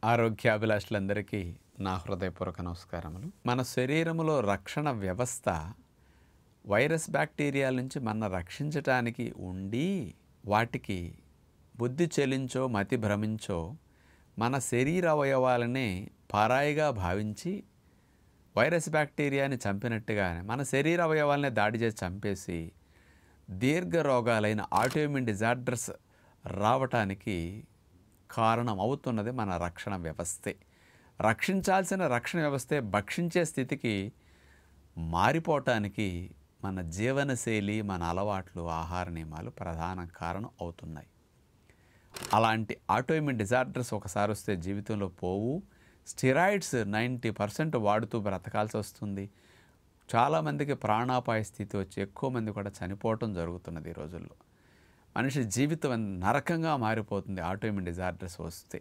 ఆరోగ్యాభిలాషులందరికీ నా హృదయపూర్వక నమస్కారములు. మన శరీరములో రక్షణ వ్యవస్థ వైరస్ బ్యాక్టీరియాల నుంచి మన రక్షించటానికి ఉండి వాటికి బుద్ధి చెలించో మతి భ్రమించో మన శరీర అవయవాలనే పరాయిగా భావించి వైరస్ బ్యాక్టీరియాని చంపినట్టుగానే మన శరీర అవయవాలనే దాడి చేసి చంపేసి దీర్ఘ రోగాలైన ఆటోఇమ్యూన్ డిజార్డర్స్ రావటానికి కారణం అవుతున్నది మన రక్షణ వ్యవస్థే. రక్షించాల్సిన రక్షణ వ్యవస్థే భక్షించే స్థితికి మారిపోవటానికి మన జీవనశైలి, మన అలవాట్లు, ఆహార నియమాలు ప్రధాన కారణం అవుతున్నాయి. అలాంటి ఆటోఇమ్యూన్ డిజార్డర్స్ ఒకసారి వస్తే జీవితంలో పోవు. స్టెరాయిడ్స్ 90% వాడుతూ బ్రతకాల్సి వస్తుంది. చాలామందికి ప్రాణాపాయ స్థితి వచ్చి ఎక్కువ మంది కూడా చనిపోవటం జరుగుతున్నది ఈ రోజుల్లో. మనిషి జీవితం నరకంగా మారిపోతుంది ఆటోఇమ్యూన్ డిజార్డర్స్ వస్తే.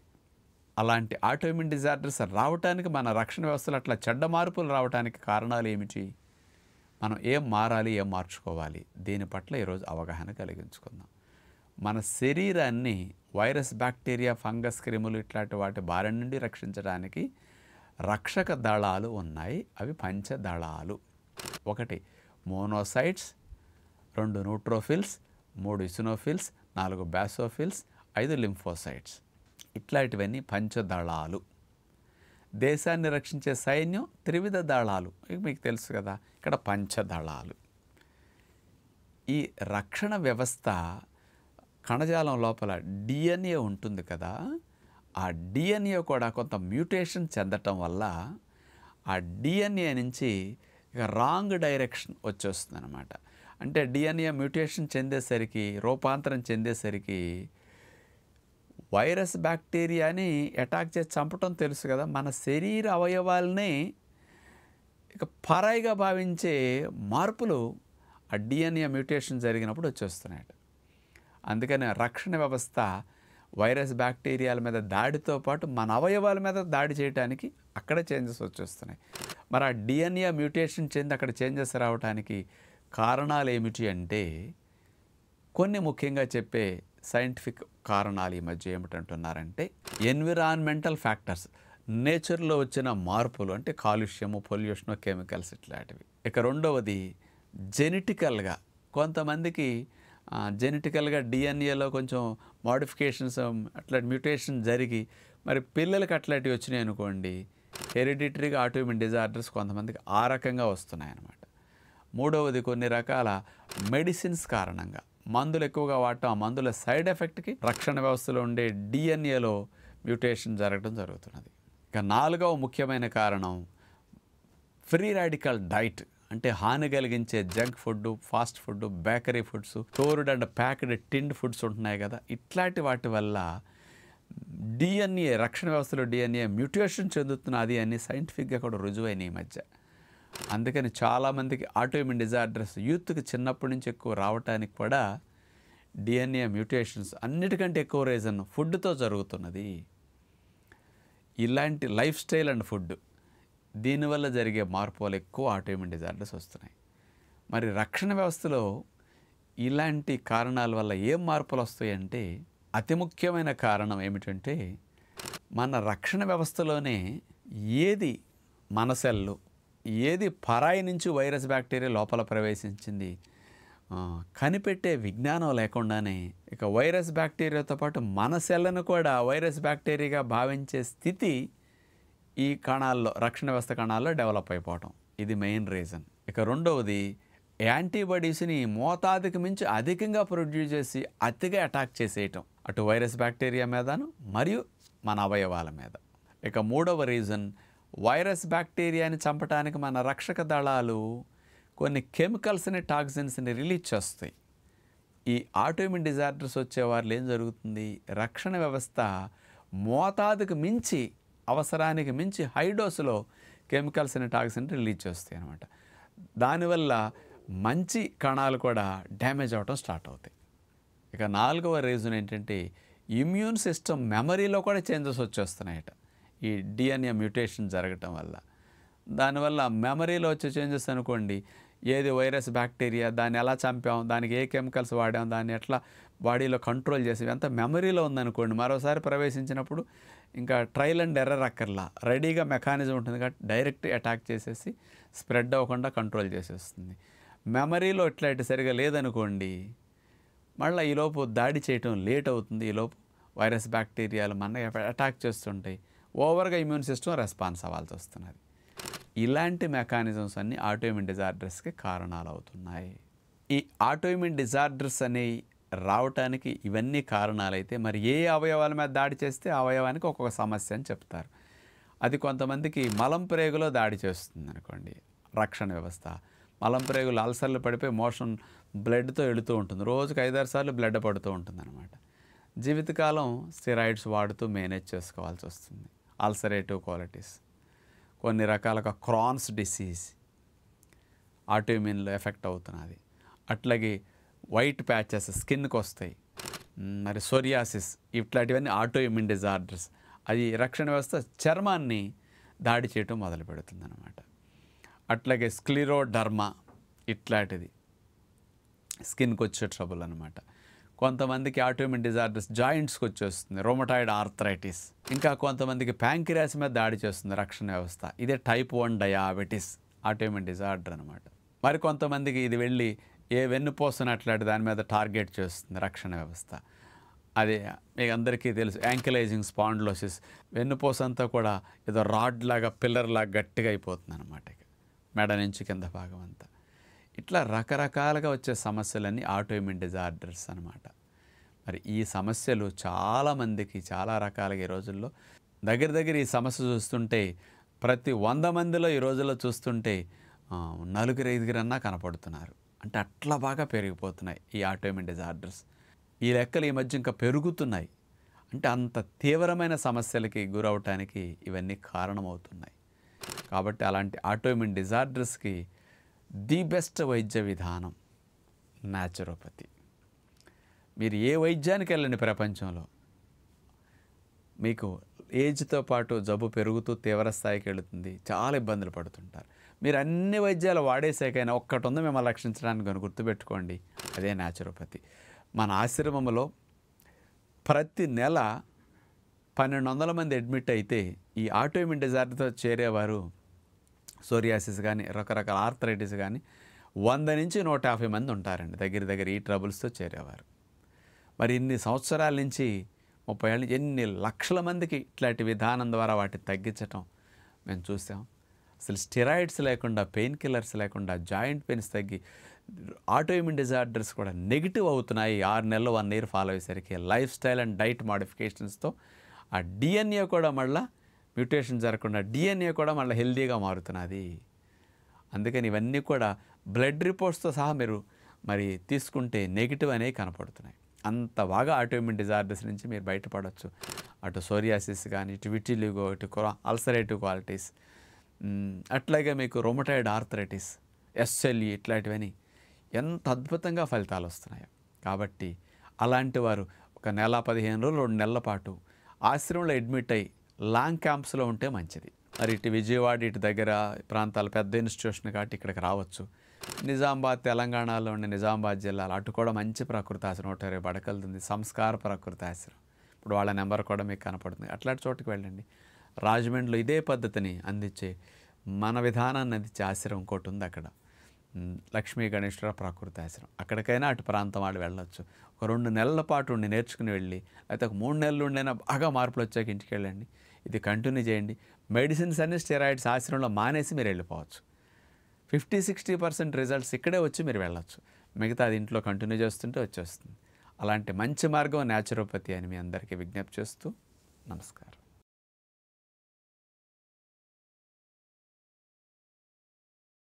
అలాంటి ఆటోఇమ్యూన్ డిజార్డర్స్ రావటానికి మన రక్షణ వ్యవస్థలో అట్లా చెడ్డ మార్పులు రావడానికి కారణాలు ఏమిటి? మనం ఏం మారాలి, ఏం మార్చుకోవాలి, దీని పట్ల ఈరోజు అవగాహన కలిగించుకుందాం. మన శరీరాన్ని వైరస్, బ్యాక్టీరియా, ఫంగస్, క్రిములు ఇట్లాంటి వాటి బారి నుండి రక్షించడానికి రక్షక దళాలు ఉన్నాయి. అవి పంచదళాలు. 1 మోనోసైట్స్, 2 న్యూట్రోఫిల్స్, 3 ఇసినోఫిల్స్, 4 బ్యాసోఫిల్స్, 5 లింఫోసైట్స్. ఇట్లాంటివన్నీ పంచదళాలు. దేశాన్ని రక్షించే సైన్యం త్రివిధ దళాలు, మీకు తెలుసు కదా. ఇక్కడ పంచదళాలు. ఈ రక్షణ వ్యవస్థ కణజాలం లోపల డిఎన్ఏ ఉంటుంది కదా. ఆ డిఎన్ఏ కూడా కొంత మ్యూటేషన్ చెందటం వల్ల ఆ డిఎన్ఏ నుంచి ఇక రాంగ్ డైరెక్షన్ వచ్చేస్తుంది అన్నమాట. అంటే డిఎన్ఏ మ్యూటేషన్ చెందేసరికి, రూపాంతరం చెందేసరికి వైరస్ బ్యాక్టీరియాని అటాక్ చేసి చంపటం తెలుసు కదా. మన శరీర అవయవాల్ని ఇక పరాయిగా భావించే మార్పులు ఆ డిఎన్ఏ మ్యూటేషన్ జరిగినప్పుడు వచ్చేస్తున్నాయి. అందుకని రక్షణ వ్యవస్థ వైరస్ బ్యాక్టీరియాల మీద దాడితో పాటు మన అవయవాల మీద దాడి చేయడానికి అక్కడ చేంజెస్ వచ్చేస్తున్నాయి. మరి ఆ డిఎన్ఏ మ్యూటేషన్ చెంది అక్కడ చేంజెస్ రావడానికి కారణాలు ఏమిటి అంటే, కొన్ని ముఖ్యంగా చెప్పే సైంటిఫిక్ కారణాలు ఈ మధ్య ఏమిటంటున్నారంటే, ఎన్విరాన్మెంటల్ ఫ్యాక్టర్స్, నేచర్లో వచ్చిన మార్పులు, అంటే కాలుష్యము, పొల్యూషను, కెమికల్స్ ఇట్లాంటివి. ఇక రెండవది జెనెటికల్గా కొంతమందికి జెనెటికల్గా డిఎన్ఏలో కొంచెం మోడిఫికేషన్స్, అట్లా మ్యూటేషన్ జరిగి మరి పిల్లలకి అట్లాంటివి వచ్చినాయి అనుకోండి, హెరిడిటరీగా ఆటోఇమ్యూన్ డిజార్డర్స్ కొంతమందికి ఆ రకంగా వస్తున్నాయి అన్నమాట. మూడవది కొన్ని రకాల మెడిసిన్స్ కారణంగా, మందులు ఎక్కువగా వాడటం, ఆ మందుల సైడ్ ఎఫెక్ట్కి రక్షణ వ్యవస్థలో ఉండే డిఎన్ఏలో మ్యూటేషన్ జరగడం జరుగుతున్నది. ఇక 4వ ముఖ్యమైన కారణం ఫ్రీ రాడికల్ డైట్, అంటే హాని కలిగించే junk food, fast food, bakery foods, stored and packed tinned foods ఉంటున్నాయి కదా. ఇట్లాంటి వాటి వల్ల డిఎన్ఏ, రక్షణ వ్యవస్థలో డిఎన్ఏ మ్యూటేషన్ చెందుతున్నది అని సైంటిఫిక్గా కూడా రుజువైన ఈ మధ్య. అందుకని చాలామందికి ఆటోఇమ్యూన్ డిజార్డర్స్ యూత్కి చిన్నప్పటి నుంచి ఎక్కువ రావటానికి కూడా డిఎన్ఏ మ్యూటేషన్స్ అన్నిటికంటే ఎక్కువ రీజన్ ఫుడ్తో జరుగుతున్నది. ఇలాంటి లైఫ్ స్టైల్ అండ్ ఫుడ్, దీనివల్ల జరిగే మార్పు వల్ల ఎక్కువ ఆటోఇమ్యూన్ డిజార్డర్స్ వస్తున్నాయి. మరి రక్షణ వ్యవస్థలో ఇలాంటి కారణాల వల్ల ఏం మార్పులు వస్తాయంటే, అతి ముఖ్యమైన కారణం ఏమిటంటే, మన రక్షణ వ్యవస్థలోనే ఏది మన సెల్లు, ఏది పరాయి నుంచి వైరస్ బ్యాక్టీరియా లోపల ప్రవేశించింది కనిపెట్టే విజ్ఞానం లేకుండానే ఇక వైరస్ బ్యాక్టీరియాతో పాటు మన సెల్లను కూడా వైరస్ బ్యాక్టీరియాగా భావించే స్థితి ఈ కణాల్లో, రక్షణ వ్యవస్థ కణాల్లో డెవలప్ అయిపోవటం, ఇది మెయిన్ రీజన్. ఇక రెండవది యాంటీబాడీస్ని మోతాదుకి మించి అధికంగా ప్రొడ్యూస్ చేసి అతిగా అటాక్ చేసేయటం, అటు వైరస్ బ్యాక్టీరియా మీదను మరియు మన అవయవాల మీద. ఇక మూడవ రీజన్, వైరస్ బ్యాక్టీరియాని చంపడానికి మన రక్షక దళాలు కొన్ని కెమికల్స్ని, టాక్సిన్స్ని రిలీజ్ చేస్తాయి. ఈ ఆటోఇమ్యూన్ డిజార్డర్స్ వచ్చేవాళ్ళు ఏం జరుగుతుంది, రక్షణ వ్యవస్థ మోతాదుకు మించి, అవసరానికి మించి హై డోసులో కెమికల్స్ని, టాక్సిన్ రిలీజ్ చేస్తాయి అన్నమాట. దానివల్ల మంచి కణాలు కూడా డ్యామేజ్ అవ్వటం స్టార్ట్ అవుతాయి. ఇక 4వ రీజన్ ఏంటంటే, ఇమ్యూన్ సిస్టమ్ మెమరీలో కూడా చేంజెస్ వచ్చేస్తున్నాయట ఈ డిఎన్ఏ మ్యూటేషన్ జరగటం వల్ల. దానివల్ల మెమరీలో వచ్చే చేంజెస్ అనుకోండి, ఏది వైరస్ బ్యాక్టీరియా, దాన్ని ఎలా చంపాం, దానికి ఏ కెమికల్స్ వాడాం, దాన్ని ఎట్లా బాడీలో కంట్రోల్ చేసి ఇదంతా మెమరీలో ఉందనుకోండి, మరోసారి ప్రవేశించినప్పుడు ఇంకా ట్రయల్ అండ్ ఎర్రర్ అక్కర్లా, రెడీగా మెకానిజం ఉంటుంది కాబట్టి డైరెక్ట్ అటాక్ చేసేసి స్ప్రెడ్ అవ్వకుండా కంట్రోల్ చేసేస్తుంది. మెమరీలో ఇట్లాంటి సరిగా లేదనుకోండి, మళ్ళీ ఈలోపు దాడి చేయటం లేట్ అవుతుంది, ఈలోపు వైరస్ బ్యాక్టీరియాలు మన అటాక్ చేస్తుంటాయి, ఓవర్గా ఇమ్యూన్ సిస్టమ్ రెస్పాన్స్ అవ్వాల్సి వస్తున్నది. ఇలాంటి మెకానిజమ్స్ అన్నీ ఆటోఇమ్యూన్ డిజార్డర్స్కి కారణాలు అవుతున్నాయి. ఈ ఆటోఇమ్యూన్ డిజార్డర్స్ అనేవి రావటానికి ఇవన్నీ కారణాలైతే మరి ఏ అవయవాల మీద దాడి చేస్తే అవయవానికి ఒక్కొక్క సమస్య అని చెప్తారు. అది కొంతమందికి మలం ప్రేగులో దాడి చేస్తుంది అనుకోండి, రక్షణ వ్యవస్థ. మలం ప్రేగులు అల్సర్లు పడిపోయి మోషన్ బ్లడ్తో వెళుతూ ఉంటుంది, రోజుకి 5-6 సార్లు బ్లడ్ పడుతూ ఉంటుంది అనమాట. జీవితకాలం స్టెరాయిడ్స్ వాడుతూ మేనేజ్ చేసుకోవాల్సి వస్తుంది. అల్సరేటివ్ కోలైటిస్, కొన్ని రకాలుగా క్రాన్స్ డిసీజ్ ఆటోఇమ్యూన్లో ఎఫెక్ట్ అవుతున్నది. అట్లాగే వైట్ ప్యాచెస్ స్కిన్కి వస్తాయి, మరి సోరియాసిస్, ఇట్లాంటివన్నీ ఆటోఇమ్యూన్ డిజార్డర్స్. అది రక్షణ వ్యవస్థ చర్మాన్ని దాడి చేయటం మొదలు పెడుతుంది అన్నమాట. అట్లాగే స్క్లిరోడర్మా, ఇట్లాంటిది స్కిన్కి వచ్చే ట్రబుల్ అనమాట. కొంతమందికి ఆటోఇమ్యూన్ డిజార్డర్స్ జాయింట్స్కి వచ్చేస్తుంది, రోమటాయిడ్ ఆర్థరైటిస్. ఇంకా కొంతమందికి ప్యాంక్రియాస్ మీద దాడి చేస్తుంది రక్షణ వ్యవస్థ, ఇదే టైప్ 1 డయాబెటీస్ ఆటోఇమ్యూన్ డిజార్డర్ అనమాట. మరి కొంతమందికి ఇది వెళ్ళి ఏ వెన్నుపూసను అట్లాంటి దాని మీద టార్గెట్ చేస్తుంది రక్షణ వ్యవస్థ. అదే మీకు అందరికీ తెలుసు, యాంకిలైజింగ్ స్పాండిలోసిస్, వెన్నుపూస అంతా కూడా ఏదో రాడ్ లాగా పిల్లర్ లాగా గట్టిగా అయిపోతుంది అనమాట, మెడ నుంచి కింద భాగం అంతా. ఇట్లా రకరకాలుగా వచ్చే సమస్యలన్నీ ఆటోఇమ్యూన్ డిజార్డర్స్ అనమాట. మరి ఈ సమస్యలు చాలామందికి చాలా రకాలుగా ఈ రోజుల్లో దగ్గర ఈ సమస్య చూస్తుంటే ప్రతి 100 మందిలో ఈ రోజుల్లో చూస్తుంటే 4-5 కనపడుతున్నారు. అంటే అట్లా బాగా పెరిగిపోతున్నాయి ఈ ఆటోఇమ్యూన్ డిజార్డర్స్. ఈ లెక్కలు ఈ మధ్య ఇంకా పెరుగుతున్నాయి. అంటే అంత తీవ్రమైన సమస్యలకి గురవటానికి ఇవన్నీ కారణమవుతున్నాయి. కాబట్టి అలాంటి ఆటోఇమ్యూన్ డిజార్డర్స్కి ది బెస్ట్ వైద్య విధానం న్యాచురోపతి. మీరు ఏ వైద్యానికి వెళ్ళండి ప్రపంచంలో, మీకు ఏజ్తో పాటు జబ్బు పెరుగుతూ తీవ్ర స్థాయికి వెళుతుంది, చాలా ఇబ్బందులు పడుతుంటారు. మీరు అన్ని వైద్యాలు వాడేసాకైనా ఒక్కటి ఉంది మిమ్మల్ని రక్షించడానికి అని గుర్తుపెట్టుకోండి, అదే న్యాచురోపతి. మన ఆశ్రమంలో ప్రతి నెల 1200 మంది అడ్మిట్ అయితే ఈ ఆటోఇమ్యూన్ డిజార్డర్తో చేరేవారు, సోరియాసిస్ కానీ రకరకాల ఆర్థరైటిస్ కానీ 100 నుంచి 150 మంది ఉంటారండి దగ్గర ఈ ట్రబుల్స్తో చేరేవారు. మరి ఇన్ని సంవత్సరాల నుంచి 30 ఏళ్ళ నుంచి ఎన్ని లక్షల మందికి ఇట్లాంటి విధానం ద్వారా వాటిని తగ్గించటం మేము చూసాం. అసలు స్టెరాయిడ్స్ లేకుండా, పెయిన్ కిల్లర్స్ లేకుండా జాయింట్ పెయిన్స్ తగ్గి ఆటోఇమ్యూన్ డిజార్డర్స్ కూడా నెగిటివ్ అవుతున్నాయి. 6 నెలలు 1 ఇయర్ ఫాలో అయ్యేసరికి లైఫ్ స్టైల్ అండ్ డైట్ మోడిఫికేషన్స్తో ఆ డిఎన్ఏ కూడా మళ్ళీ మ్యూటేషన్ జరగకుండా డిఎన్ఏ కూడా మళ్ళీ హెల్దీగా మారుతున్నది. అందుకని ఇవన్నీ కూడా బ్లడ్ రిపోర్ట్స్తో సహా మీరు మరి తీసుకుంటే నెగిటివ్ అనేవి కనపడుతున్నాయి. అంత బాగా ఆటోఇమ్యూన్ డిజార్డర్స్ నుంచి మీరు బయటపడవచ్చు. అటు సోరియాసిస్ కానీ, ఇటు విటిలిగో, ఇటు అల్సరేటివ్ క్వాలిటీస్, అట్లాగే మీకు రోమటాయిడ్ ఆర్థరైటిస్, ఎస్ఎల్ఈ, ఇట్లాంటివన్నీ ఎంత అద్భుతంగా ఫలితాలు వస్తున్నాయో. కాబట్టి అలాంటి వారు ఒక నెల 15 రోజులు 2 నెలల పాటు ఆశ్రమంలో అడ్మిట్ అయ్యి లాంగ్ క్యాంప్స్లో ఉంటే మంచిది. మరి ఇటు విజయవాడ, ఇటు దగ్గర ప్రాంతాలు పెద్ద ఇన్స్టిట్యూషన్ కాబట్టి ఇక్కడికి రావచ్చు. నిజామాబాద్, తెలంగాణలో ఉండే నిజామాబాద్ జిల్లాలో అటు కూడా మంచి ప్రకృతి ఆశ్రమం 120 పడకలుంది, సంస్కార ప్రకృతి ఆశ్రమం. ఇప్పుడు వాళ్ళ నెంబర్ కూడా మీకు కనపడుతుంది. అట్లాంటి చోటుకి వెళ్ళండి. రాజమండ్రిలో ఇదే పద్ధతిని అందించే, మన విధానాన్ని అందించే ఆశ్రమం ఇంకోటి ఉంది అక్కడ, లక్ష్మీ గణేశ్వర ప్రకృతి ఆశ్రమం. అక్కడికైనా అటు ప్రాంతం వాళ్ళు వెళ్ళొచ్చు. ఒక 2 నెలల పాటు ఉండి నేర్చుకుని వెళ్ళి, లేకపోతే ఒక 3 నెలలు ఉండైనా బాగా మార్పులు వచ్చాక ఇంటికి వెళ్ళండి. ఇది కంటిన్యూ చేయండి. మెడిసిన్స్ అన్ని స్టెరాయిడ్స్ ఆశ్రమంలో మానేసి మీరు వెళ్ళిపోవచ్చు. 50-60% రిజల్ట్స్ ఇక్కడే వచ్చి మీరు వెళ్ళొచ్చు. మిగతా అది ఇంట్లో కంటిన్యూ చేస్తుంటే వచ్చేస్తుంది. అలాంటి మంచి మార్గం న్యాచురోపతి అని మీ అందరికీ విజ్ఞప్తి చేస్తూ నమస్కారం.